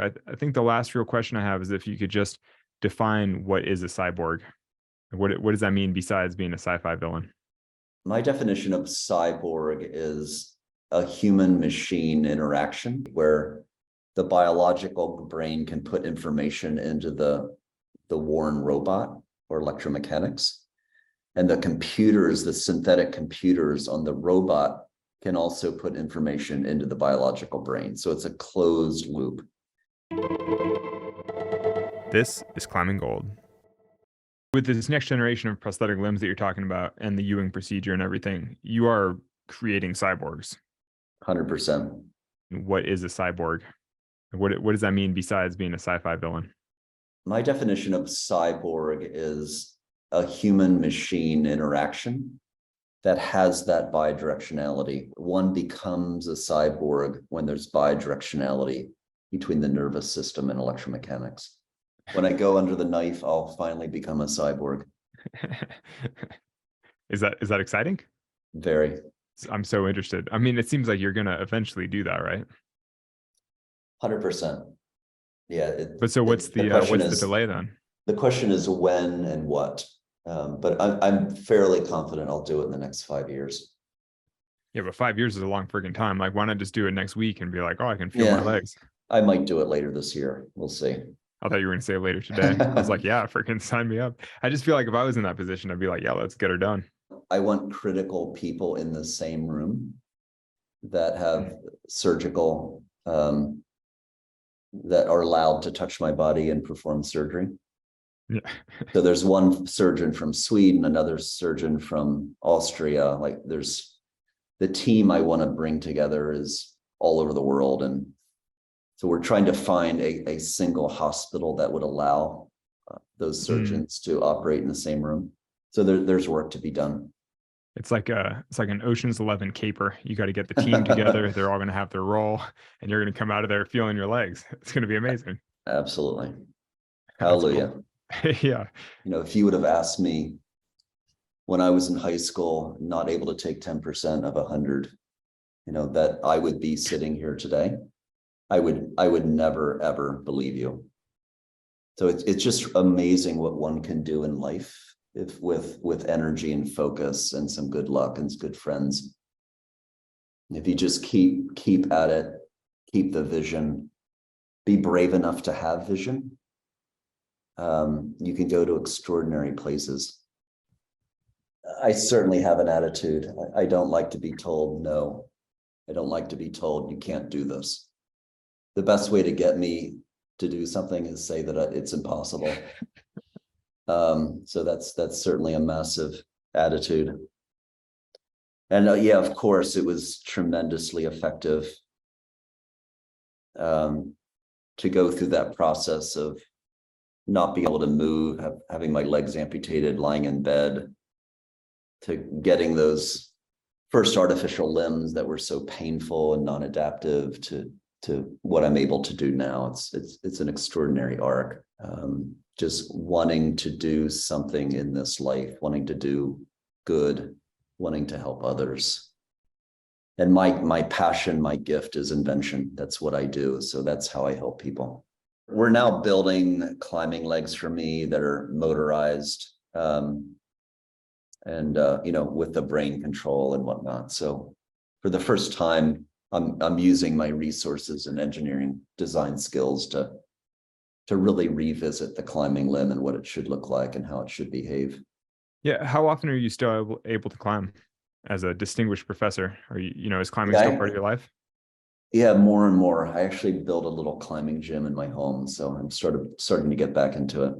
I think the last real question I have is if you could just define what is a cyborg. What does that mean besides being a sci-fi villain? My definition of cyborg is a human-machine interaction where the biological brain can put information into the worn robot or electromechanics. And the computers, the synthetic computers on the robot can also put information into the biological brain. So it's a closed loop. This is Climbing Gold. With this next generation of prosthetic limbs that you're talking about and the Ewing procedure and everything, you are creating cyborgs. 100%. What is a cyborg? What does that mean besides being a sci-fi villain? My definition of cyborg is a human-machine interaction that has that bidirectionality. One becomes a cyborg when there's bidirectionality between the nervous system and electromechanics. When I go under the knife, I'll finally become a cyborg. Is that exciting? Very. I'm so interested. I mean, it seems like you're going to eventually do that, right? 100%. Yeah. But so what's the delay then? The question is when and what. But I'm fairly confident I'll do it in the next 5 years. Yeah, but 5 years is a long freaking time. Like, why not just do it next week and be like, oh, I can feel my legs? I might do it later this year. We'll see. I thought you were going to say later today. I was like, yeah, freaking sign me up. I just feel like if I was in that position, I'd be like, yeah, let's get her done. I want critical people in the same room that have surgical, that are allowed to touch my body and perform surgery. Yeah. So there's one surgeon from Sweden, another surgeon from Austria. Like there's the team I want to bring together is all over the world. And so we're trying to find a single hospital that would allow those surgeons to operate in the same room. So there's work to be done. It's like an Ocean's 11 caper. You got to get the team together. They're all going to have their role, and you're going to come out of there feeling your legs. It's going to be amazing. Absolutely. Hallelujah. Cool. Yeah. You know, if you would have asked me when I was in high school, not able to take 10% of 100, you know, that I would be sitting here today, I would never, ever believe you. So it's just amazing what one can do in life if with energy and focus and some good luck and good friends. If you just keep at it, keep the vision, be brave enough to have vision, you can go to extraordinary places. I certainly have an attitude. I don't like to be told no. I don't like to be told you can't do this. The best way to get me to do something is say that it's impossible. So that's certainly a massive attitude. And yeah, of course, it was tremendously effective to go through that process of not being able to move, having my legs amputated, lying in bed, to getting those first artificial limbs that were so painful and non-adaptive to what I'm able to do now. It's an extraordinary arc. Just wanting to do something in this life, wanting to do good, wanting to help others. And my passion, my gift is invention. That's what I do. So that's how I help people. We're now building climbing legs for me that are motorized, and you know, with the brain control and whatnot. So for the first time, I'm using my resources and engineering design skills to really revisit the climbing limb and what it should look like and how it should behave. Yeah. How often are you still able to climb as a distinguished professor? Are you know, is climbing still part of your life? Yeah, more and more. I actually built a little climbing gym in my home, so I'm starting to get back into it.